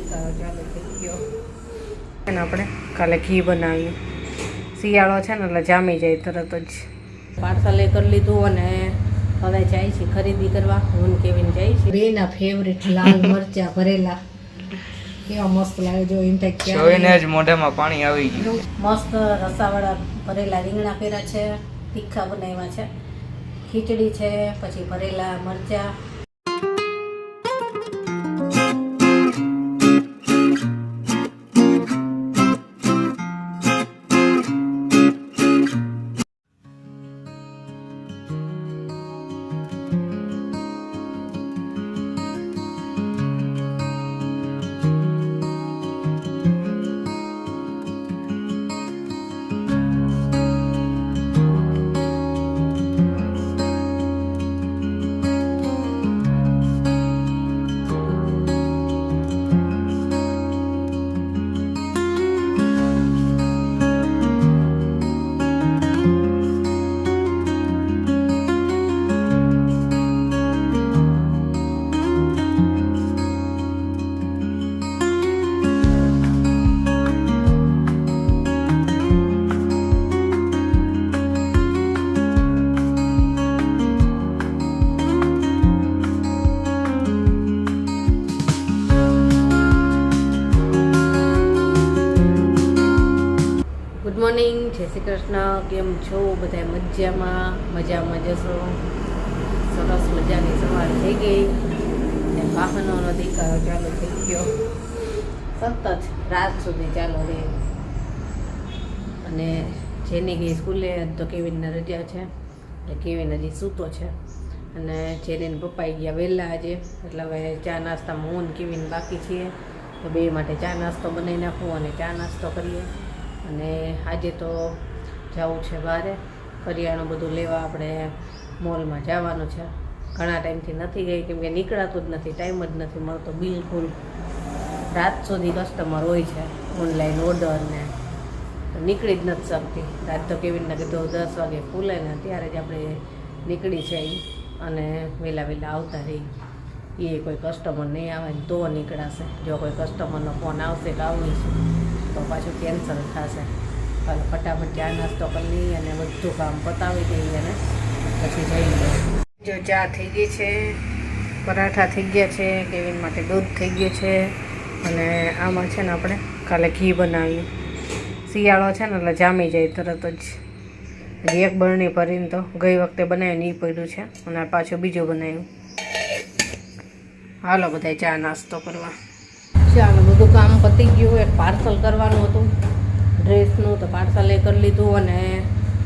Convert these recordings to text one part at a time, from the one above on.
દેખાડો ચાલુ થઈ ગયો અને આપણે કાલે ઘી બનાવ્યું. શિયાળો છે ને એટલે જામી જાય તરત જ. પાર્સલ એ કરી લીધું અને હવે જાય છે ખરીદી કરવા. હું કેવીને જાય છે. બેના ફેવરેટ લાલ મરચા ભરેલા કેવા મસ્ત લાગે. જો ઇન્ટેક જોઈને જ મોઢામાં પાણી આવી ગયું. મસ્ત રસાવાળા ભરેલા રીંગણા કર્યા છે, તીખા બનાવ્યા છે, ખીચડી છે, પછી ભરેલા મરચા. ગુડ મોર્નિંગ, જય શ્રી કૃષ્ણ. કેમ છો બધા? મજામાં જશો. સરસ મજાની સવાર થઈ ગઈ ને વાહનોનો દેખાડો ચાલુ થઈ ગયો. સતત રાત સુધી ચાલુ રહે. અને જેની ગઈ સ્કૂલે તો કેવીનને રજા છે એટલે કેવીન હજી સૂતો છે. અને જેરીને પપ્પાઈ ગયા વહેલા આજે એટલે હવે ચા નાસ્તામાં હું ને કેવીન બાકી છીએ તો બે માટે ચા નાસ્તો બનાવી નાખું અને ચા નાસ્તો કરીએ. અને આજે તો જવું છે બહાર કરિયાણું બધું લેવા. આપણે મોલમાં જવાનું છે. ઘણા ટાઈમથી નથી ગઈ કેમ કે નીકળાતું જ નથી, ટાઈમ જ નથી મળતો બિલકુલ. રાત સુધી કસ્ટમર હોય છે, ઓનલાઈન ઓર્ડર ને તો નીકળી જ નથી શકતી. રાત તો કેવીને કીધું 10 વાગે ખુલે ને ત્યારે જ આપણે નીકળી જઈએ અને વહેલા આવતા રહી. એ કોઈ કસ્ટમર નહીં આવે ને તો નીકળાશે. જો કોઈ કસ્ટમરનો ફોન આવશે કે આવીશું તો પાછું કેન્સલ થશે. હાલ ફટાફટ ચા નાસ્તો કરી લઈએ અને બધું કામ પતાવી દઈએ અને પછી જઈએ. જો ચા થઈ ગઈ છે, પરાઠા થઈ ગયા છે, કેવીન માટે દૂધ થઈ ગયું છે. અને આમાં છે ને આપણે કાલે ઘી બનાવ્યું. શિયાળો છે ને એટલે જામી જાય તરત જ. હજી એક બરણી ભરીને તો ગઈ વખતે બનાવ્યું એ પડ્યું છે અને પાછું બીજું બનાવ્યું. હાલો બધા ચા નાસ્તો કરવા. ચાલો બધું કામ પતી ગયું. એક પાર્સલ કરવાનું હતું ડ્રેસનું તો પાર્સલ એ કરી લીધું અને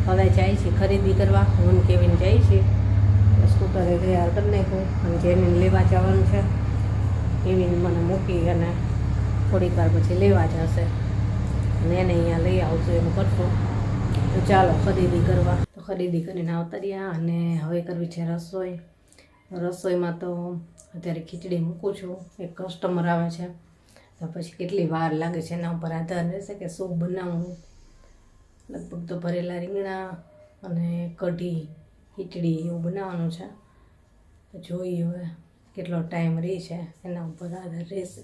હવે જાય છે ખરીદી કરવા. હું કેવીને જાય છે સ્કૂટરે તૈયાર કરી નાખ્યું અને જેને લેવા જવાનું છે. કેવીને મને મૂકી અને થોડીક વાર પછી લેવા જશે અને એને અહીંયા લઈ આવશું એમ કરશું. તો ચાલો ખરીદી કરવા. તો ખરીદી કરીને આવતા રહ્યા અને હવે કરવી છે રસોઈ. રસોઈમાં તો અત્યારે ખીચડી મૂકું છું. એક કસ્ટમર આવે છે તો પછી કેટલી વાર લાગે છે એના ઉપર આધાર રહેશે કે શું બનાવવું. લગભગ તો ભરેલા રીંગણા અને કઢી ખીચડી એવું બનાવવાનું છે. તો જોઈએ હવે કેટલો ટાઈમ રહે છે એના ઉપર આધાર રહેશે.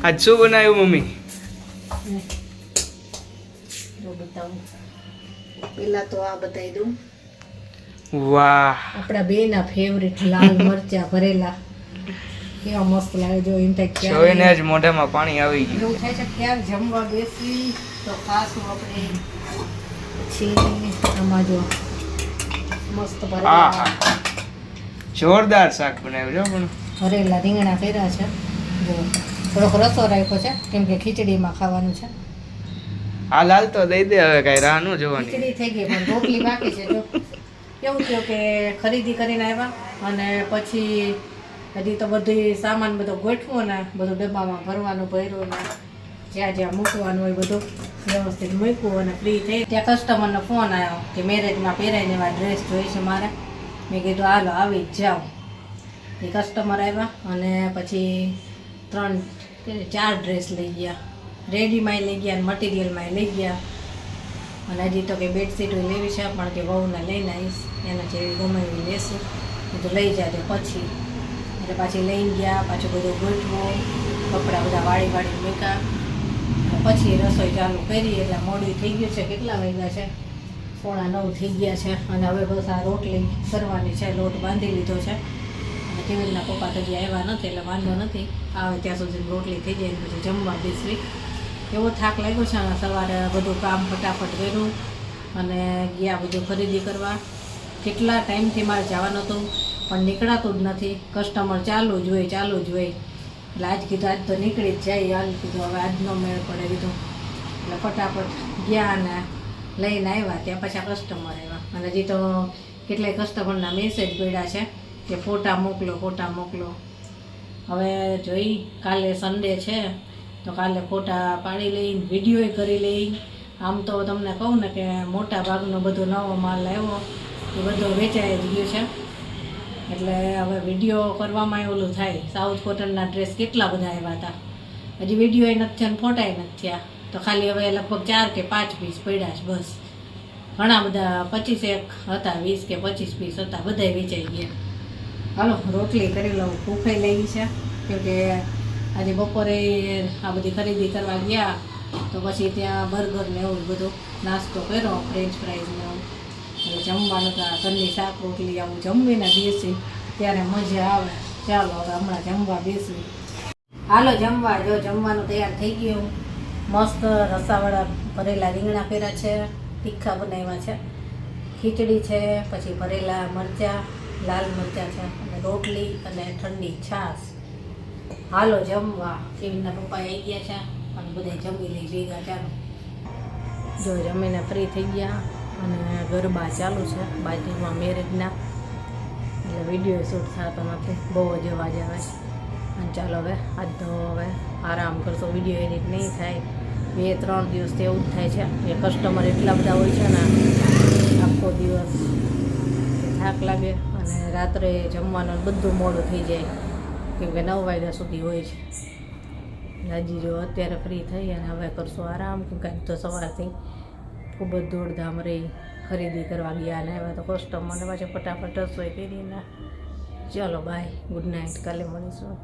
આજ શું બનાવ્યું મમ્મી? જો બતાવું, પેલા તો આ બતાવી દઉં, વાહ, આપણા બેના ફેવરિટ લાલ મરચા ભરેલા. કેવા મસ્ત લાગે. જો ઇન્ટેક્ટ જોઈને જ મોઢામાં પાણી આવી ગયું. એવું થાય છે ક્યારે જમવા બેસી તો ખાસું આપણે પછી આમાં જો મસ્ત ભરેલા જોરદાર શાક બનાવ્યું છે પણ ભરેલા રીંગણા કર્યા છે. જો થોડોક રસો રાખ્યો છે કેમ કે ખીચડીમાં ખાવાનું છે. આ લાલ તો દઈ દે, હવે કઈ રાહ ન જોવાની. ખીચડી થઈ ગઈ પણ રોટલી બાકી છે. જો કેવું થયું કે ખરીદી કરીને આવ્યા અને પછી હજી તો બધું સામાન બધો ગોઠવો ને બધું ડબ્બામાં ભરવાનું ભર્યું ને જ્યાં જ્યાં મૂકવાનું હોય બધું વ્યવસ્થિત મૂક્યું અને ફ્રી થઈ. ત્યાં કસ્ટમરનો ફોન આવ્યો કે મેરેજમાં પહેરાઈને એવા ડ્રેસ જોઈએ છે મારે. મેં કીધું હાલો આવી જ જાઓ. એ કસ્ટમર આવ્યા અને પછી 4 ડ્રેસ લઈ ગયા. રેડીમાંય લઈ ગયા અને મટીરિયલમાંય લઈ ગયા. અને હજી તો કે બેડશીટ લેવી છે પણ કે વહુને લઈને આવીશ, એને જેવી ગમે એવી લેશું. કીધું લઈ જાજો પછી. એટલે પાછી લઈને ગયા, પાછું બધું ગોઠવું, કપડાં બધા વાળી મૂક્યા. પછી રસોઈ ચાલુ કરી એટલે મોડું થઈ ગયું છે. કેટલા વાગ્યા છે? 8:45 થઈ ગયા છે. અને હવે બસ આ રોટલી કરવાની છે. લોટ બાંધી લીધો છે અને કેવીના પપ્પા તો હજી આવ્યા નથી એટલે વાંધો નથી. આવે ત્યાં સુધી રોટલી થઈ જાય પછી જમવા બેસવી. એવો થાક લાગ્યો છે. અને સવારે બધું કામ ફટાફટ કર્યું અને ગયા બધું ખરીદી કરવા. કેટલા ટાઈમથી મારે જવાનું હતું પણ નીકળાતું જ નથી. કસ્ટમર ચાલુ જ હોય એટલે આજ કીધું આજ તો નીકળી જ જાય. હાલ કીધું હવે આજનો મેળ પડે કીધું. એટલે ફટાફટ ગયા અને લઈને આવ્યા. ત્યાં પાછા કસ્ટમર આવ્યા અને હજી તો કેટલાય કસ્ટમરના મેસેજ પડ્યા છે કે ફોટા મોકલો. હવે જોઈ કાલે સન્ડે છે તો કાલે ફોટા પાડી લઈ, વિડીયોય કરી લઈ. આમ તો તમને કહું ને કે મોટા ભાગનો બધો નવો માલ આવ્યો એ બધો વેચાઈ જ ગયો છે. એટલે હવે વિડીયો કરવામાં ઓલું થાય. સાઉથ કોટનના ડ્રેસ કેટલા બધા આવ્યા હતા, હજી વિડીયોય નથી થયા અને ફોટાય નથી થયા. તો ખાલી હવે લગભગ 4 કે 5 પીસ પડ્યા છે બસ. ઘણા બધા 25 હતા, 20 કે 25 પીસ હતા, બધાય વેચાઈ ગયા. હાલો રોટલી કરી લઉં, ભૂખાઈ લઈ છે કેમકે આજે બપોરે આ બધી ખરીદી કરવા ગયા તો પછી ત્યાં બર્ગર ને એવું બધું નાસ્તો કર્યો, ફ્રેન્ચ ફ્રાઈઝ ને એવું. હવે જમવાનું તો ઘરની શાક રોટલી આવું જમવીને બેસી ત્યારે મજા આવે. ચાલો હવે હમણાં જમવા બેસી. હાલો જમવા. જો જમવાનું તૈયાર થઈ ગયું. મસ્ત રસાવાળા ભરેલા રીંગણા કર્યા છે, તીખા બનાવ્યા છે, ખીચડી છે, પછી ભરેલા મરચાં, લાલ મરચાં છે અને રોટલી અને ઠંડી છાશ. હાલો જમવા. કેવીના પપ્પા આવી ગયા છે અને બધા જમી લઈ ભેગા. ચાલો જો જમીને ફ્રી થઈ ગયા અને ગરબા ચાલુ છે બાજુમાં મેરેજના. એટલે વિડીયો શૂટ થતો નથી, બહુ જ અવાજ આવે છે. અને ચાલો હવે આજ તો હવે આરામ કરશો, વિડીયો એડિટ નહીં થાય. 2-3 દિવસથી એવું જ થાય છે. એ કસ્ટમર એટલા બધા હોય છે ને આખો દિવસ થાક લાગે અને રાત્રે જમવાનું બધું મોડું થઈ જાય કેમ કે 9 વાગ્યા સુધી હોય છે. હજી જો અત્યારે ફ્રી થઈ અને હવે કરશું આરામ કેમ કે તો સવારથી ખૂબ જ દોડધામ રહી. ખરીદી કરવા ગયા અને હવે તો કસ્ટમરને પાછું ફટાફટ રસોઈ કરીને. ચલો બાય, ગુડ નાઇટ, કાલે મળીશું.